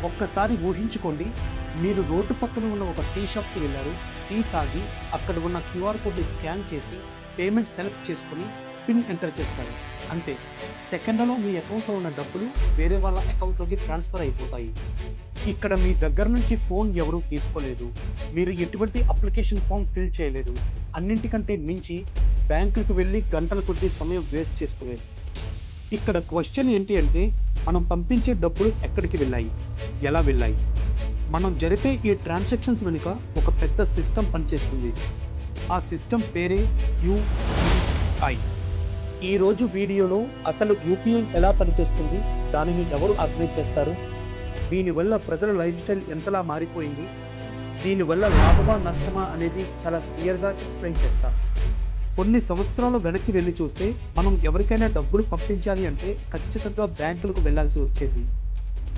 ఒక్కసారి ఊహించుకోండి, మీరు రోడ్డు పక్కన ఉన్న ఒక టీ షాప్‌కి వెళ్లారు. టీ తాగి అక్కడ ఉన్న క్యూఆర్ కోడ్‌ని స్కాన్ చేసి పేమెంట్ సెలెక్ట్ చేసుకొని పిన్ ఎంటర్ చేస్తారు. అంతే. సెకండ్‌లలో మీ అకౌంట్‌లో ఉన్న డబ్బులు వేరే వాళ్ళ అకౌంట్‌లోకి ట్రాన్స్‌ఫర్ అయిపోతాయి. ఇక్కడ మీ దగ్గర నుంచి ఫోన్ ఎవరూ తీసుకోలేదు. మీరు ఎటువంటి అప్లికేషన్ ఫామ్ ఫిల్ చేయలేదు. అన్నింటికంటే మించి బ్యాంకుకి వెళ్లి గంటల కొద్దీ సమయం వేస్ట్ చేసుకోలేదు. ఇక్కడ క్వెషన్ ఏంటి అంటే, మనం పంపించే డబ్బులు ఎక్కడికి వెళ్ళాయి? ఎలా వెళ్ళాయి? మనం జరిపే ఈ ట్రాన్సాక్షన్స్ వెనుక ఒక పెద్ద సిస్టమ్ పనిచేస్తుంది. ఆ సిస్టమ్ పేరే యూపీఐ. ఈరోజు వీడియోలో అసలు యూపీఐ ఎలా పనిచేస్తుంది, దానిని ఎవరు ఆర్గనైజ్ చేస్తారు, దీనివల్ల ప్రజల లైఫ్ స్టైల్ ఎంతలా మారిపోయింది, దీనివల్ల లాభమా నష్టమా అనేది చాలా క్లియర్గా ఎక్స్ప్లెయిన్ చేస్తాను. కొన్ని సంవత్సరాలు వెనక్కి వెళ్ళి చూస్తే మనం ఎవరికైనా డబ్బులు పంపించాలి అంటే ఖచ్చితంగా బ్యాంకులకు వెళ్లాల్సి వచ్చేది.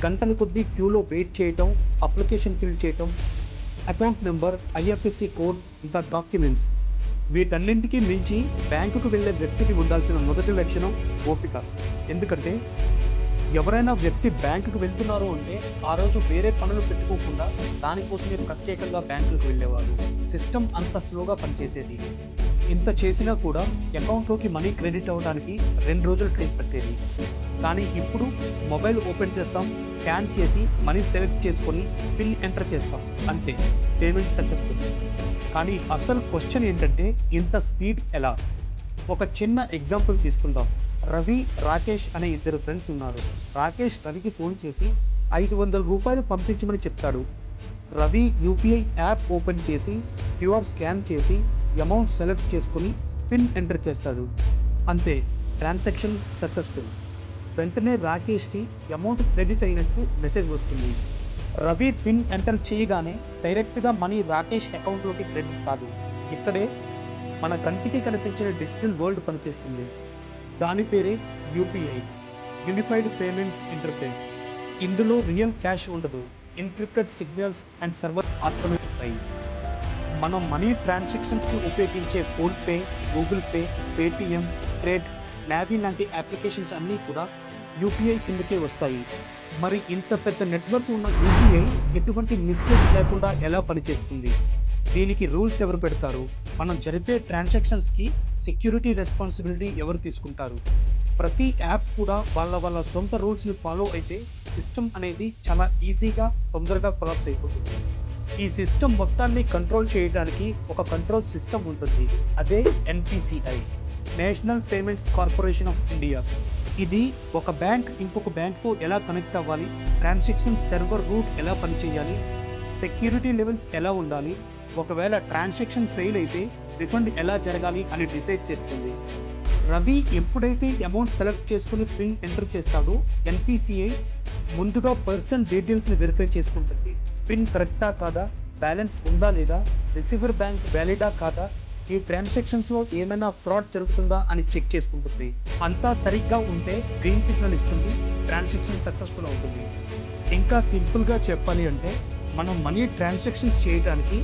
గంటల కొద్దీ క్యూలో వెయిట్ చేయటం, అప్లికేషన్ ఫిల్ చేయటం, అకౌంట్ నెంబర్, ఐఎఫ్ఎస్సి కోడ్, ఇంకా డాక్యుమెంట్స్. వీటన్నింటికీ మించి బ్యాంకుకు వెళ్ళే వ్యక్తికి ఉండాల్సిన మొదటి లక్షణం ఓపిక. ఎందుకంటే ఎవరైనా వ్యక్తి బ్యాంకుకు వెళ్తున్నారు అంటే ఆ రోజు వేరే పనులు పెట్టుకోకుండా దానికోసమే ప్రత్యేకంగా బ్యాంకులకు వెళ్ళేవారు. సిస్టమ్ అంత స్లోగా పనిచేసేది. ఇంత చేసినా కూడా అకౌంట్లోకి మనీ క్రెడిట్ అవ్వడానికి 2 రోజులు టైం పట్టేది. కానీ ఇప్పుడు మొబైల్ ఓపెన్ చేస్తాం, స్కాన్ చేసి మనీ సెలెక్ట్ చేసుకొని పిన్ ఎంటర్ చేస్తాం, అంతే, పేమెంట్ సక్సెస్ఫుల్. కానీ అసలు క్వశ్చన్ ఏంటంటే, ఇంత స్పీడ్ ఎలా? ఒక చిన్న ఎగ్జాంపుల్ తీసుకుందాం. రవి, రాకేష్ అనే 2 ఫ్రెండ్స్ ఉన్నారు. రాకేష్ రవికి ఫోన్ చేసి 500 రూపాయలు పంపించమని చెప్తాడు. రవి యూపీఐ యాప్ ఓపెన్ చేసి క్యూఆర్ స్కాన్ చేసి అమౌంట్ సెలెక్ట్ చేసుకుని పిన్ ఎంటర్ చేస్తాడు, అంతే, ట్రాన్సాక్షన్ సక్సెస్ఫుల్. వెంటనే రాకేష్కి అమౌంట్ క్రెడిట్ అయినట్టు మెసేజ్ వస్తుంది. రవి పిన్ ఎంటర్ చేయగానే డైరెక్ట్గా మనీ రాకేష్ అకౌంట్లోకి క్రెడిట్ కాదు. ఇక్కడే మన కంటికి కనిపించిన డిజిటల్ వరల్డ్ పనిచేస్తుంది. దాని పేరే యూపీఐ, యూనిఫైడ్ పేమెంట్స్ ఇంటర్ఫేస్. ఇందులో రియల్ క్యాష్ ఉండదు. ఎన్క్రిప్టెడ్ సిగ్నల్స్ అండ్ సర్వర్ మాత్రమే ఉంటాయి. మనం మనీ ట్రాన్సాక్షన్స్కి ఉపయోగించే PhonePe, Google pay, Paytm, cred, navy లాంటి అప్లికేషన్స్ అన్నీ కూడా యూపీఐ కిందకే వస్తాయి. మరి ఇంత పెద్ద నెట్వర్క్ ఉన్న యూపీఐ ఎటువంటి మిస్టేక్స్ లేకుండా ఎలా పనిచేస్తుంది? దీనికి రూల్స్ ఎవరు పెడతారు? మనం జరిపే ట్రాన్సాక్షన్స్కి సెక్యూరిటీ రెస్పాన్సిబిలిటీ ఎవరు తీసుకుంటారు? ప్రతి యాప్ కూడా వాళ్ళ సొంత రూల్స్ని ఫాలో అయితే సిస్టమ్ అనేది చాలా ఈజీగా, తొందరగా కొలాప్స్ అయిపోతుంది. ఈ సిస్టమ్ మొత్తాన్ని కంట్రోల్ చేయడానికి ఒక కంట్రోల్ సిస్టమ్ ఉంటుంది. అదే NPCI, national payments corporation of India. ఇది ఒక బ్యాంక్ ఇంకొక బ్యాంక్తో ఎలా కనెక్ట్ అవ్వాలి, ట్రాన్సాక్షన్ సర్వర్ రూట్ ఎలా పనిచేయాలి, సెక్యూరిటీ లెవెల్స్ ఎలా ఉండాలి, ఒకవేళ ట్రాన్సాక్షన్ ఫెయిల్ అయితే రిఫండ్ ఎలా జరగాలి అని డిసైడ్ చేస్తుంది. రవి ఎప్పుడైతే అమౌంట్ సెలెక్ట్ చేసుకుని పిన్ ఎంటర్ చేస్తాడో ఎన్పిసిఐ ముందుగా పర్సన్ డీటెయిల్స్ని వెరిఫై చేసుకుంటుంది. పిన్ కరెక్టా కాదా, బ్యాలెన్స్ ఉందా లేదా, రిసీవర్ బ్యాంక్ వ్యాలిడా కాదా, ఈ ట్రాన్సాక్షన్స్లో ఏమైనా ఫ్రాడ్ జరుగుతుందా అని చెక్ చేసుకుంటుంది. అంతా సరిగ్గా ఉంటే గ్రీన్ సిగ్నల్ ఇస్తుంది, ట్రాన్సాక్షన్ సక్సెస్ఫుల్ అవుతుంది. ఇంకా సింపుల్గా చెప్పాలి అంటే, మనం మనీ ట్రాన్సాక్షన్స్ చేయడానికి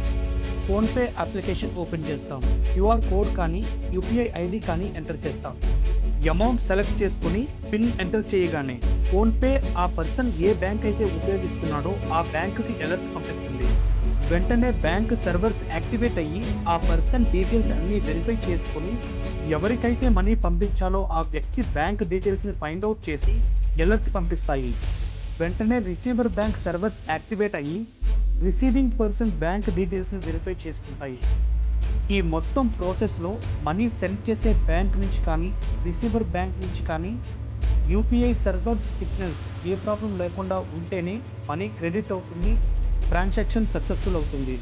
ఫోన్పే అప్లికేషన్ ఓపెన్ చేస్తాం, క్యూఆర్ కోడ్ కానీ యూపీఐ ఐడి కానీ ఎంటర్ చేస్తాం. అమౌంట్ సెలెక్ట్ చేసుకుని పిన్ ఎంటర్ చేయగానే ఫోన్పే ఆ పర్సన్ ఏ బ్యాంక్ అయితే ఉపయోగిస్తున్నాడో ఆ బ్యాంకుకి అలర్ట్ పంపిస్తుంది. వెంటనే బ్యాంక్ సర్వర్స్ యాక్టివేట్ అయ్యి ఆ పర్సన్ డీటెయిల్స్ అన్నీ వెరిఫై చేసుకుని ఎవరికైతే మనీ పంపించాలో ఆ వ్యక్తి బ్యాంక్ డీటెయిల్స్ని ఫైండ్ అవుట్ చేసి అలర్ట్ పంపిస్తాయి. వెంటనే రిసీవర్ బ్యాంక్ సర్వర్స్ యాక్టివేట్ అయ్యి రిసీవింగ్ పర్సన్ బ్యాంక్ డీటెయిల్స్ని వెరిఫై చేసుకుంటాయి. ఈ మొత్తం ప్రాసెస్లో మనీ సెండ్ చేసే బ్యాంక్ నుంచి కానీ రిసీవర్ బ్యాంక్ నుంచి కానీ యూపీఐ సర్వర్ సిగ్నల్స్ ఏ ప్రాబ్లం లేకుండా ఉంటేనే మనీ క్రెడిట్ అవుతుంది, ట్రాన్సాక్షన్ సక్సెస్ఫుల్ అవుతుంది.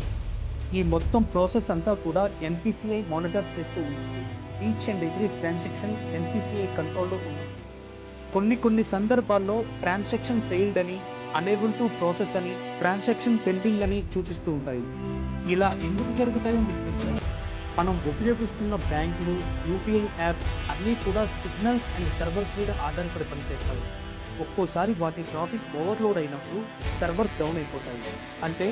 ఈ మొత్తం ప్రాసెస్ అంతా కూడా ఎన్పిసిఐ మానిటర్ చేస్తూ ఉంటుంది. Each and every transaction NPCI కంట్రోల్లో ఉంటుంది. కొన్ని సందర్భాల్లో ట్రాన్సాక్షన్ ఫెయిల్డ్ అని, అనేబుల్ టు ప్రాసెస్ అని, ట్రాన్సాక్షన్ పెండింగ్ అని చూపిస్తూ ఉంటాయి. ఇలా ఎందుకు జరుగుతాయో మీకు తెలుసా? మనం ఉపయోగిస్తున్న బ్యాంకులు, యూపీఐ యాప్స్ అన్నీ కూడా సిగ్నల్స్ అండ్ సర్వర్స్ మీద ఆధారపడి పనిచేస్తాయి. ఒక్కోసారి వాటి ట్రాఫిక్ ఓవర్లోడ్ అయినప్పుడు సర్వర్స్ డౌన్ అయిపోతాయి. అంటే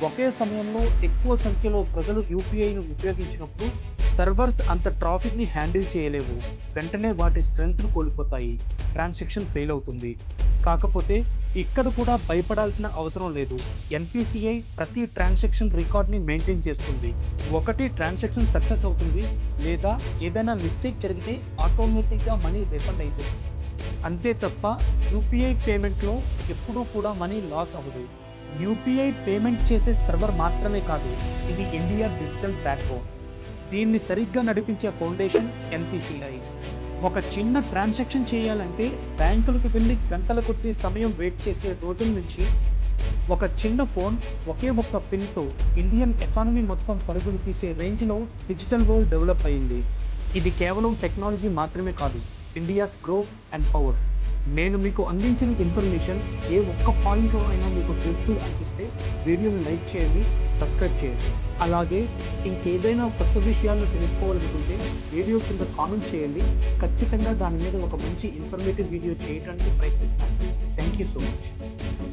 ఒకే సమయంలో ఎక్కువ సంఖ్యలో ప్రజలు యూపీఐను ఉపయోగించినప్పుడు సర్వర్స్ అంత ట్రాఫిక్ని హ్యాండిల్ చేయలేవు. వెంటనే వాటి స్ట్రెంగ్త్ను కోల్పోతాయి, ట్రాన్సాక్షన్ ఫెయిల్ అవుతుంది. కాకపోతే ఇక్కడ కూడా భయపడాల్సిన అవసరం లేదు. ఎన్‌పీసీఐ ప్రతి ట్రాన్సాక్షన్ రికార్డ్‌ని మెయింటైన్ చేస్తుంది. ఒకటి ట్రాన్సాక్షన్ సక్సెస్ అవుతుంది లేదా ఏదైనా మిస్టేక్ జరిగితే ఆటోమేటిక్‌గా మనీ రిఫండ్ అయితుంది. అంతే తప్ప యూపీఐ పేమెంట్‌లో ఎప్పుడూ కూడా మనీ లాస్ అవ్వదు. యూపీఐ పేమెంట్ చేసే సర్వర్ మాత్రమే కాదు, ఇది ఇండియా డిజిటల్ బ్యాక్‌బోన్. దీన్ని సరిగ్గా నడిపించే ఫౌండేషన్ ఎన్‌పీసీఐ. ఒక చిన్న ట్రాన్సాక్షన్ చేయాలంటే బ్యాంకులకు వెళ్ళి గంటల కొద్దీ సమయం వెయిట్ చేసే రోజుల నుంచి ఒక చిన్న ఫోన్, ఒకే ఒక్క పిన్‌తో ఇండియన్ ఎకానమీ మొత్తం పరుగులు తీసే రేంజ్‌లో డిజిటల్ వరల్డ్ డెవలప్ అయింది. ఇది కేవలం టెక్నాలజీ మాత్రమే కాదు, ఇండియాస్ గ్రోత్ అండ్ పవర్. నేను మీకు అందించిన ఇన్ఫర్మేషన్ ఏ ఒక్క పాయింట్లో అయినా మీకు హెల్ప్ఫుల్ అనిపిస్తే వీడియోని లైక్ చేయండి, సబ్స్క్రైబ్ చేయండి. అలాగే ఇంకేదైనా కొత్త విషయాలను తెలుసుకోవాలనుకుంటే వీడియో కింద కామెంట్ చేయండి. ఖచ్చితంగా దాని మీద ఒక మంచి ఇన్ఫర్మేటివ్ వీడియో చేయడానికి ప్రయత్నిస్తాను. Thank you so much.